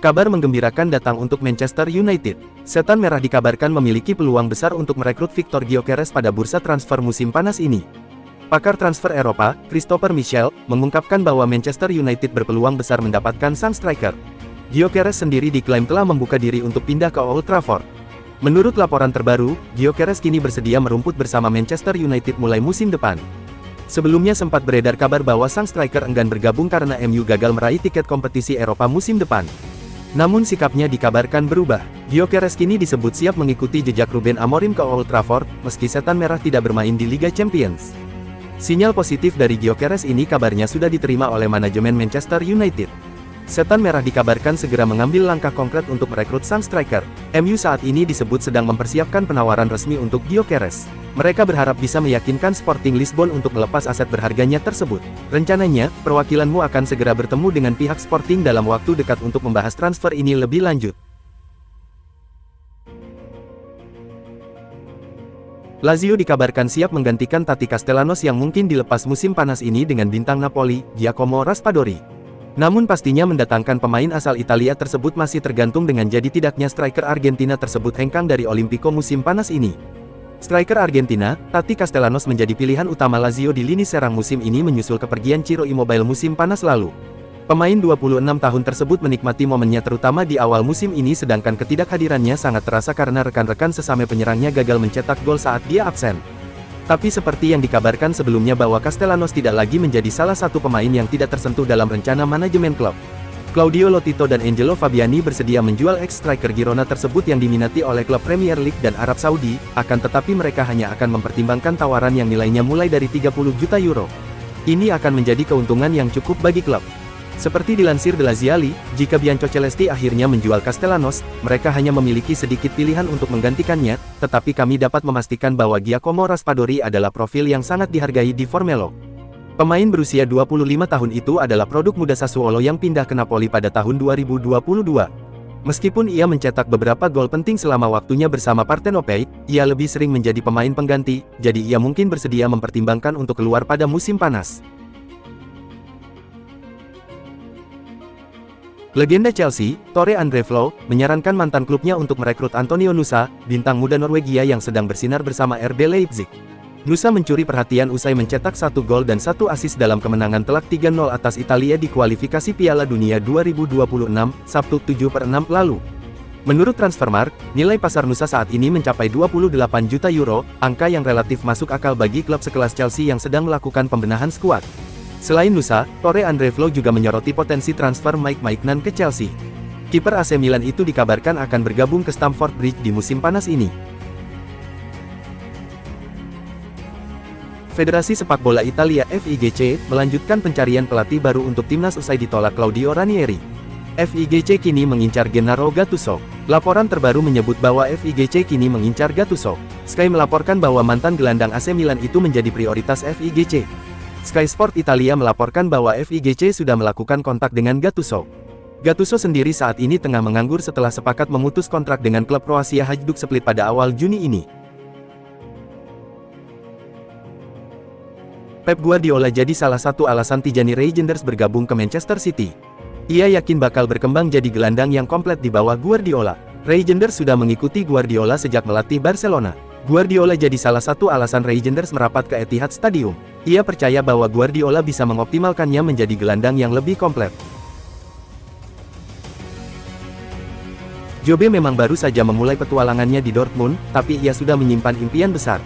Kabar menggembirakan datang untuk Manchester United. Setan Merah dikabarkan memiliki peluang besar untuk merekrut Victor Gyökeres pada bursa transfer musim panas ini. Pakar transfer Eropa, Christopher Michel, mengungkapkan bahwa Manchester United berpeluang besar mendapatkan sang striker. Gyökeres sendiri diklaim telah membuka diri untuk pindah ke Old Trafford. Menurut laporan terbaru, Gyökeres kini bersedia merumput bersama Manchester United mulai musim depan. Sebelumnya sempat beredar kabar bahwa sang striker enggan bergabung karena MU gagal meraih tiket kompetisi Eropa musim depan. Namun sikapnya dikabarkan berubah. Gyökeres kini disebut siap mengikuti jejak Ruben Amorim ke Old Trafford, meski Setan Merah tidak bermain di Liga Champions. Sinyal positif dari Gyökeres ini kabarnya sudah diterima oleh manajemen Manchester United. Setan Merah dikabarkan segera mengambil langkah konkret untuk merekrut sang striker. MU saat ini disebut sedang mempersiapkan penawaran resmi untuk Gyökeres. Mereka berharap bisa meyakinkan Sporting Lisbon untuk melepas aset berharganya tersebut. Rencananya, perwakilanmu akan segera bertemu dengan pihak Sporting dalam waktu dekat untuk membahas transfer ini lebih lanjut. Lazio dikabarkan siap menggantikan Tati Castellanos yang mungkin dilepas musim panas ini dengan bintang Napoli, Giacomo Raspadori. Namun pastinya mendatangkan pemain asal Italia tersebut masih tergantung dengan jadi tidaknya striker Argentina tersebut hengkang dari Olimpico musim panas ini. Striker Argentina, Tati Castellanos menjadi pilihan utama Lazio di lini serang musim ini menyusul kepergian Ciro Immobile musim panas lalu. Pemain 26 tahun tersebut menikmati momennya terutama di awal musim ini sedangkan ketidakhadirannya sangat terasa karena rekan-rekan sesama penyerangnya gagal mencetak gol saat dia absen. Tapi seperti yang dikabarkan sebelumnya bahwa Castellanos tidak lagi menjadi salah satu pemain yang tidak tersentuh dalam rencana manajemen klub. Claudio Lotito dan Angelo Fabiani bersedia menjual ex-striker Girona tersebut yang diminati oleh klub Premier League dan Arab Saudi, akan tetapi mereka hanya akan mempertimbangkan tawaran yang nilainya mulai dari 30 juta euro. Ini akan menjadi keuntungan yang cukup bagi klub. Seperti dilansir The Laziali, jika Biancocelesti akhirnya menjual Castellanos, mereka hanya memiliki sedikit pilihan untuk menggantikannya, tetapi kami dapat memastikan bahwa Giacomo Raspadori adalah profil yang sangat dihargai di Formelo. Pemain berusia 25 tahun itu adalah produk muda Sassuolo yang pindah ke Napoli pada tahun 2022. Meskipun ia mencetak beberapa gol penting selama waktunya bersama Partenopei, ia lebih sering menjadi pemain pengganti, jadi ia mungkin bersedia mempertimbangkan untuk keluar pada musim panas. Legenda Chelsea, Tore André Flo, menyarankan mantan klubnya untuk merekrut Antonio Nusa, bintang muda Norwegia yang sedang bersinar bersama RB Leipzig. Nusa mencuri perhatian usai mencetak 1 gol dan 1 assist dalam kemenangan telak 3-0 atas Italia di kualifikasi Piala Dunia 2026, Sabtu 7/6 lalu. Menurut Transfermarkt, nilai pasar Nusa saat ini mencapai 28 juta euro, angka yang relatif masuk akal bagi klub sekelas Chelsea yang sedang melakukan pembenahan skuad. Selain Nusa, Tore André Flo juga menyoroti potensi transfer Mike Maignan ke Chelsea. Kiper AC Milan itu dikabarkan akan bergabung ke Stamford Bridge di musim panas ini. Federasi Sepak Bola Italia FIGC melanjutkan pencarian pelatih baru untuk timnas usai ditolak Claudio Ranieri. FIGC kini mengincar Gennaro Gattuso. Laporan terbaru menyebut bahwa FIGC kini mengincar Gattuso. Sky melaporkan bahwa mantan gelandang AC Milan itu menjadi prioritas FIGC. Sky Sport Italia melaporkan bahwa FIGC sudah melakukan kontak dengan Gattuso. Gattuso sendiri saat ini tengah menganggur setelah sepakat memutus kontrak dengan klub Kroasia Hajduk Split pada awal Juni ini. Pep Guardiola jadi salah satu alasan Tijani Reijnders bergabung ke Manchester City. Ia yakin bakal berkembang jadi gelandang yang komplit di bawah Guardiola. Reijnders sudah mengikuti Guardiola sejak melatih Barcelona. Guardiola jadi salah satu alasan Reijnders merapat ke Etihad Stadium. Ia percaya bahwa Guardiola bisa mengoptimalkannya menjadi gelandang yang lebih komplit. Jobe memang baru saja memulai petualangannya di Dortmund, tapi ia sudah menyimpan impian besar.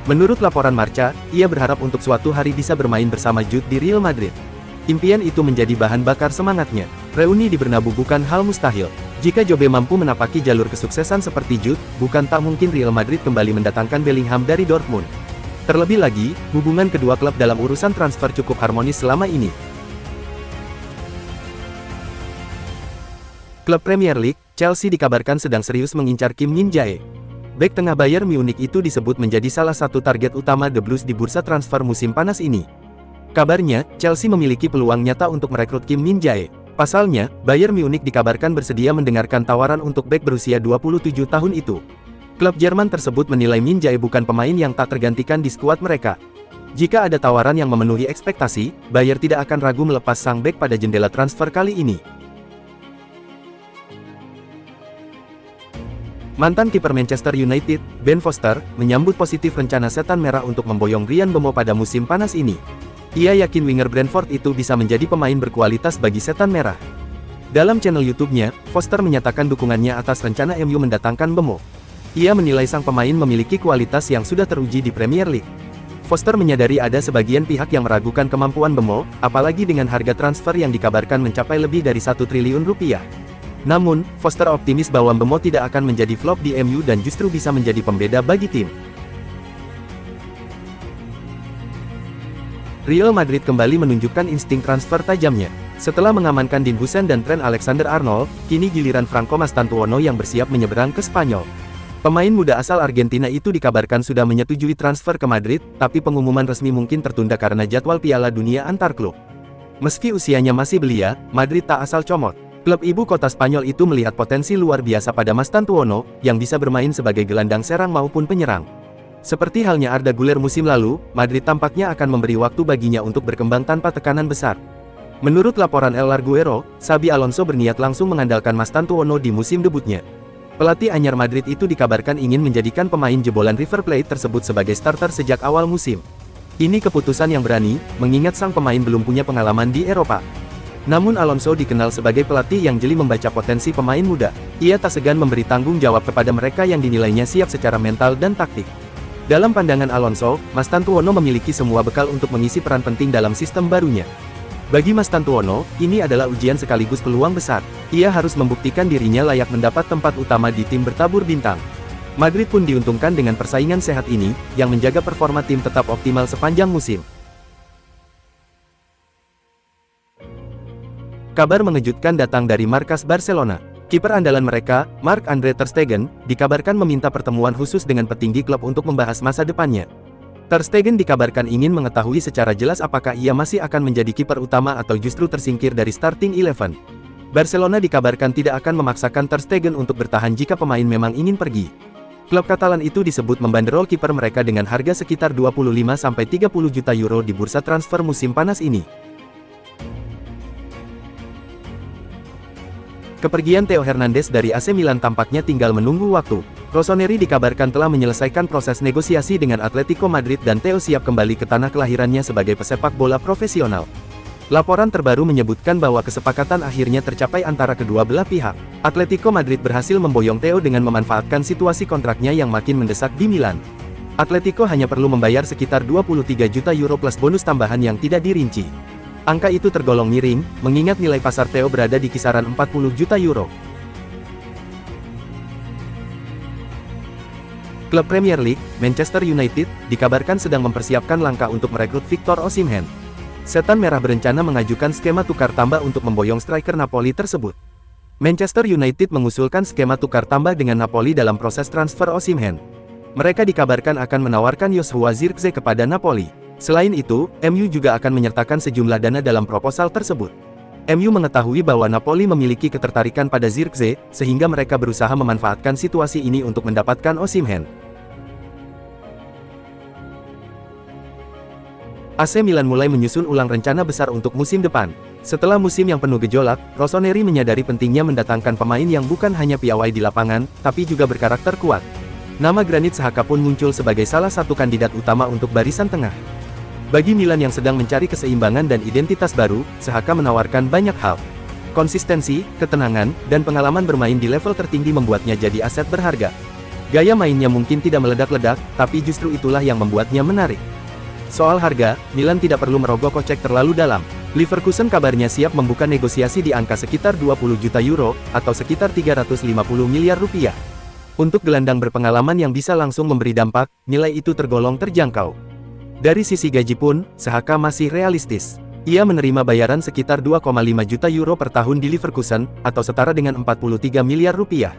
Menurut laporan Marca, ia berharap untuk suatu hari bisa bermain bersama Jude di Real Madrid. Impian itu menjadi bahan bakar semangatnya. Reuni di Bernabeu bukan hal mustahil. Jika Jobe mampu menapaki jalur kesuksesan seperti Jude, bukan tak mungkin Real Madrid kembali mendatangkan Bellingham dari Dortmund. Terlebih lagi, hubungan kedua klub dalam urusan transfer cukup harmonis selama ini. Klub Premier League, Chelsea dikabarkan sedang serius mengincar Kim Min-jae. Bek tengah Bayern Munich itu disebut menjadi salah satu target utama The Blues di bursa transfer musim panas ini. Kabarnya, Chelsea memiliki peluang nyata untuk merekrut Kim Min-jae. Pasalnya, Bayern Munich dikabarkan bersedia mendengarkan tawaran untuk bek berusia 27 tahun itu. Klub Jerman tersebut menilai Min-jae bukan pemain yang tak tergantikan di skuad mereka. Jika ada tawaran yang memenuhi ekspektasi, Bayern tidak akan ragu melepas sang bek pada jendela transfer kali ini. Mantan kiper Manchester United, Ben Foster, menyambut positif rencana Setan Merah untuk memboyong Bryan Mbeumo pada musim panas ini. Ia yakin winger Brentford itu bisa menjadi pemain berkualitas bagi Setan Merah. Dalam channel YouTube-nya, Foster menyatakan dukungannya atas rencana MU mendatangkan Mbeumo. Ia menilai sang pemain memiliki kualitas yang sudah teruji di Premier League. Foster menyadari ada sebagian pihak yang meragukan kemampuan Mbeumo, apalagi dengan harga transfer yang dikabarkan mencapai lebih dari 1 triliun rupiah. Namun, Foster optimis bahwa Mbeumo tidak akan menjadi flop di MU dan justru bisa menjadi pembeda bagi tim. Real Madrid kembali menunjukkan insting transfer tajamnya. Setelah mengamankan Dean Huijsen dan Trent Alexander-Arnold, kini giliran Franco Mastantuono yang bersiap menyeberang ke Spanyol. Pemain muda asal Argentina itu dikabarkan sudah menyetujui transfer ke Madrid, tapi pengumuman resmi mungkin tertunda karena jadwal Piala Dunia antar klub. Meski usianya masih belia, Madrid tak asal comot. Klub ibu kota Spanyol itu melihat potensi luar biasa pada Mastantuono, yang bisa bermain sebagai gelandang serang maupun penyerang. Seperti halnya Arda Güler musim lalu, Madrid tampaknya akan memberi waktu baginya untuk berkembang tanpa tekanan besar. Menurut laporan El Larguero, Xabi Alonso berniat langsung mengandalkan Mastantuono di musim debutnya. Pelatih anyar Madrid itu dikabarkan ingin menjadikan pemain jebolan River Plate tersebut sebagai starter sejak awal musim. Ini keputusan yang berani, mengingat sang pemain belum punya pengalaman di Eropa. Namun Alonso dikenal sebagai pelatih yang jeli membaca potensi pemain muda. Ia tak segan memberi tanggung jawab kepada mereka yang dinilainya siap secara mental dan taktik. Dalam pandangan Alonso, Mastantuono memiliki semua bekal untuk mengisi peran penting dalam sistem barunya. Bagi Mastantuono, ini adalah ujian sekaligus peluang besar. Ia harus membuktikan dirinya layak mendapat tempat utama di tim bertabur bintang. Madrid pun diuntungkan dengan persaingan sehat ini, yang menjaga performa tim tetap optimal sepanjang musim. Kabar mengejutkan datang dari markas Barcelona. Kiper andalan mereka, Marc-Andre ter Stegen, dikabarkan meminta pertemuan khusus dengan petinggi klub untuk membahas masa depannya. Ter Stegen dikabarkan ingin mengetahui secara jelas apakah ia masih akan menjadi kiper utama atau justru tersingkir dari starting 11. Barcelona dikabarkan tidak akan memaksakan Ter Stegen untuk bertahan jika pemain memang ingin pergi. Klub Katalan itu disebut membanderol kiper mereka dengan harga sekitar 25-30 juta euro di bursa transfer musim panas ini. Kepergian Theo Hernandez dari AC Milan tampaknya tinggal menunggu waktu. Rossoneri dikabarkan telah menyelesaikan proses negosiasi dengan Atletico Madrid dan Theo siap kembali ke tanah kelahirannya sebagai pesepak bola profesional. Laporan terbaru menyebutkan bahwa kesepakatan akhirnya tercapai antara kedua belah pihak. Atletico Madrid berhasil memboyong Theo dengan memanfaatkan situasi kontraknya yang makin mendesak di Milan. Atletico hanya perlu membayar sekitar 23 juta euro plus bonus tambahan yang tidak dirinci. Angka itu tergolong miring, mengingat nilai pasar Theo berada di kisaran 40 juta euro. Klub Premier League, Manchester United, dikabarkan sedang mempersiapkan langkah untuk merekrut Victor Osimhen. Setan Merah berencana mengajukan skema tukar tambah untuk memboyong striker Napoli tersebut. Manchester United mengusulkan skema tukar tambah dengan Napoli dalam proses transfer Osimhen. Mereka dikabarkan akan menawarkan Joshua Zirkzee kepada Napoli. Selain itu, MU juga akan menyertakan sejumlah dana dalam proposal tersebut. MU mengetahui bahwa Napoli memiliki ketertarikan pada Zirkzee, sehingga mereka berusaha memanfaatkan situasi ini untuk mendapatkan Osimhen. AC Milan mulai menyusun ulang rencana besar untuk musim depan. Setelah musim yang penuh gejolak, Rossoneri menyadari pentingnya mendatangkan pemain yang bukan hanya piawai di lapangan, tapi juga berkarakter kuat. Nama Granit Xhaka pun muncul sebagai salah satu kandidat utama untuk barisan tengah. Bagi Milan yang sedang mencari keseimbangan dan identitas baru, Xhaka menawarkan banyak hal. Konsistensi, ketenangan, dan pengalaman bermain di level tertinggi membuatnya jadi aset berharga. Gaya mainnya mungkin tidak meledak-ledak, tapi justru itulah yang membuatnya menarik. Soal harga, Milan tidak perlu merogoh kocek terlalu dalam. Leverkusen kabarnya siap membuka negosiasi di angka sekitar 20 juta euro, atau sekitar 350 miliar rupiah. Untuk gelandang berpengalaman yang bisa langsung memberi dampak, nilai itu tergolong terjangkau. Dari sisi gaji pun, Xhaka masih realistis. Ia menerima bayaran sekitar 2,5 juta euro per tahun di Leverkusen, atau setara dengan 43 miliar rupiah.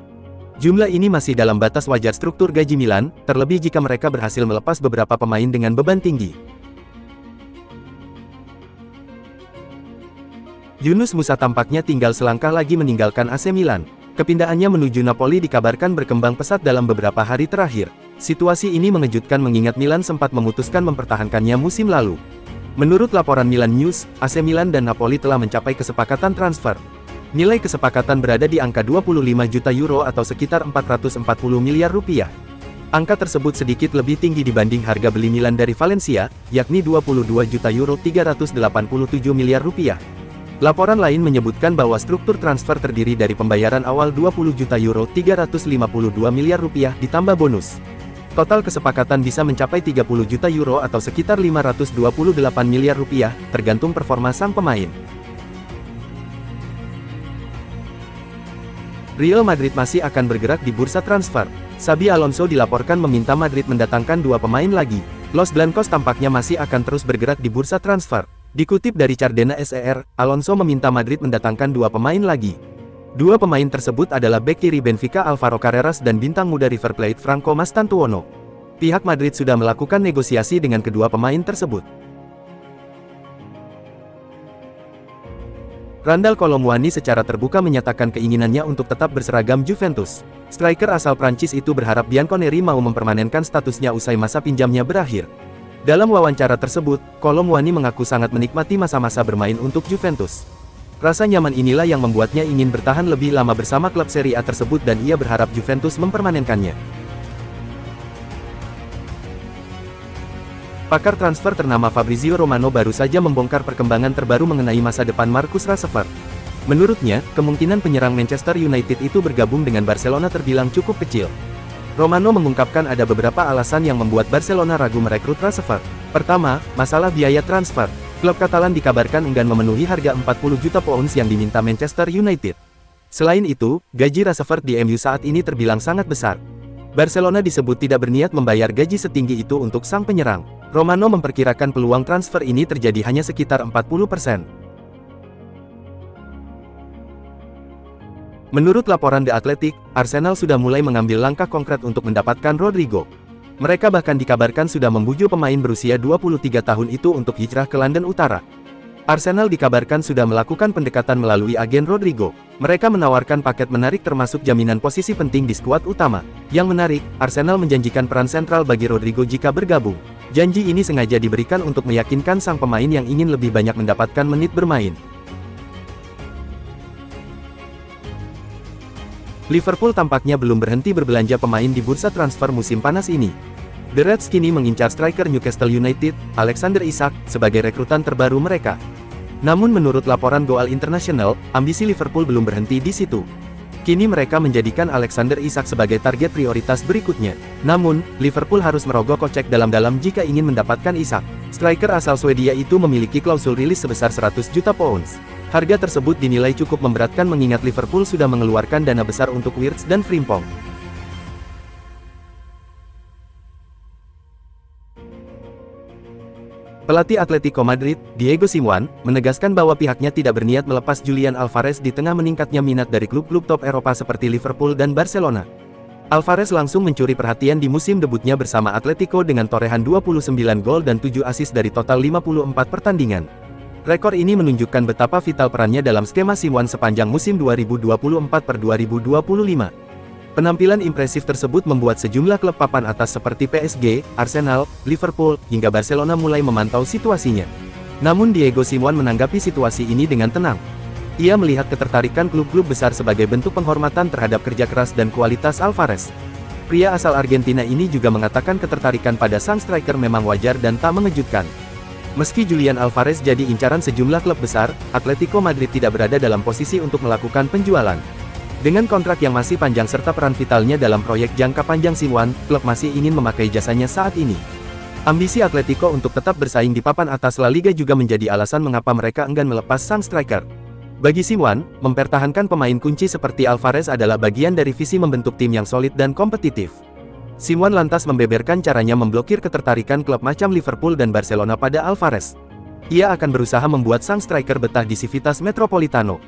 Jumlah ini masih dalam batas wajar struktur gaji Milan, terlebih jika mereka berhasil melepas beberapa pemain dengan beban tinggi. Yunus Musa tampaknya tinggal selangkah lagi meninggalkan AC Milan. Kepindahannya menuju Napoli dikabarkan berkembang pesat dalam beberapa hari terakhir. Situasi ini mengejutkan mengingat Milan sempat memutuskan mempertahankannya musim lalu. Menurut laporan Milan News, AC Milan dan Napoli telah mencapai kesepakatan transfer. Nilai kesepakatan berada di angka 25 juta euro atau sekitar 440 miliar rupiah. Angka tersebut sedikit lebih tinggi dibanding harga beli Milan dari Valencia, yakni 22 juta euro 387 miliar rupiah. Laporan lain menyebutkan bahwa struktur transfer terdiri dari pembayaran awal 20 juta euro 352 miliar rupiah ditambah bonus. Total kesepakatan bisa mencapai 30 juta euro atau sekitar 528 miliar rupiah, tergantung performa sang pemain. Real Madrid masih akan bergerak di bursa transfer. Xabi Alonso dilaporkan meminta Madrid mendatangkan dua pemain lagi. Los Blancos tampaknya masih akan terus bergerak di bursa transfer. Dikutip dari Cardena SER, Alonso meminta Madrid mendatangkan dua pemain lagi. Dua pemain tersebut adalah bek kiri Benfica Alvaro Carreras dan bintang muda River Plate Franco Mastantuono. Pihak Madrid sudah melakukan negosiasi dengan kedua pemain tersebut. Randal Kolo Muani secara terbuka menyatakan keinginannya untuk tetap berseragam Juventus. Striker asal Prancis itu berharap Bianconeri mau mempermanenkan statusnya usai masa pinjamnya berakhir. Dalam wawancara tersebut, Kolo Muani mengaku sangat menikmati masa-masa bermain untuk Juventus. Rasa nyaman inilah yang membuatnya ingin bertahan lebih lama bersama klub Serie A tersebut dan ia berharap Juventus mempermanenkannya. Pakar transfer ternama Fabrizio Romano baru saja membongkar perkembangan terbaru mengenai masa depan Marcus Rashford. Menurutnya, kemungkinan penyerang Manchester United itu bergabung dengan Barcelona terbilang cukup kecil. Romano mengungkapkan ada beberapa alasan yang membuat Barcelona ragu merekrut Rashford. Pertama, masalah biaya transfer. Klub Katalan dikabarkan enggan memenuhi harga 40 juta pounds yang diminta Manchester United. Selain itu, gaji Rashford di MU saat ini terbilang sangat besar. Barcelona disebut tidak berniat membayar gaji setinggi itu untuk sang penyerang. Romano memperkirakan peluang transfer ini terjadi hanya sekitar 40%. Menurut laporan The Athletic, Arsenal sudah mulai mengambil langkah konkret untuk mendapatkan Rodrigo. Mereka bahkan dikabarkan sudah membujuk pemain berusia 23 tahun itu untuk hijrah ke London Utara. Arsenal dikabarkan sudah melakukan pendekatan melalui agen Rodrigo. Mereka menawarkan paket menarik termasuk jaminan posisi penting di skuad utama. Yang menarik, Arsenal menjanjikan peran sentral bagi Rodrigo jika bergabung. Janji ini sengaja diberikan untuk meyakinkan sang pemain yang ingin lebih banyak mendapatkan menit bermain. Liverpool tampaknya belum berhenti berbelanja pemain di bursa transfer musim panas ini. The Reds kini mengincar striker Newcastle United, Alexander Isak, sebagai rekrutan terbaru mereka. Namun menurut laporan Goal International, ambisi Liverpool belum berhenti di situ. Kini mereka menjadikan Alexander Isak sebagai target prioritas berikutnya. Namun, Liverpool harus merogoh kocek dalam-dalam jika ingin mendapatkan Isak. Striker asal Swedia itu memiliki klausul rilis sebesar 100 juta pounds. Harga tersebut dinilai cukup memberatkan mengingat Liverpool sudah mengeluarkan dana besar untuk Wirtz dan Frimpong. Pelatih Atletico Madrid, Diego Simeone, menegaskan bahwa pihaknya tidak berniat melepas Julian Alvarez di tengah meningkatnya minat dari klub-klub top Eropa seperti Liverpool dan Barcelona. Alvarez langsung mencuri perhatian di musim debutnya bersama Atletico dengan torehan 29 gol dan 7 assist dari total 54 pertandingan. Rekor ini menunjukkan betapa vital perannya dalam skema Simeone sepanjang musim 2024-2025. Penampilan impresif tersebut membuat sejumlah klub papan atas seperti PSG, Arsenal, Liverpool, hingga Barcelona mulai memantau situasinya. Namun Diego Simeone menanggapi situasi ini dengan tenang. Ia melihat ketertarikan klub-klub besar sebagai bentuk penghormatan terhadap kerja keras dan kualitas Alvarez. Pria asal Argentina ini juga mengatakan ketertarikan pada sang striker memang wajar dan tak mengejutkan. Meski Julian Alvarez jadi incaran sejumlah klub besar, Atletico Madrid tidak berada dalam posisi untuk melakukan penjualan. Dengan kontrak yang masih panjang serta peran vitalnya dalam proyek jangka panjang Simeone, klub masih ingin memakai jasanya saat ini. Ambisi Atletico untuk tetap bersaing di papan atas La Liga juga menjadi alasan mengapa mereka enggan melepas sang striker. Bagi Simeone, mempertahankan pemain kunci seperti Alvarez adalah bagian dari visi membentuk tim yang solid dan kompetitif. Simeone lantas membeberkan caranya memblokir ketertarikan klub macam Liverpool dan Barcelona pada Alvarez. Ia akan berusaha membuat sang striker betah di Civitas Metropolitano.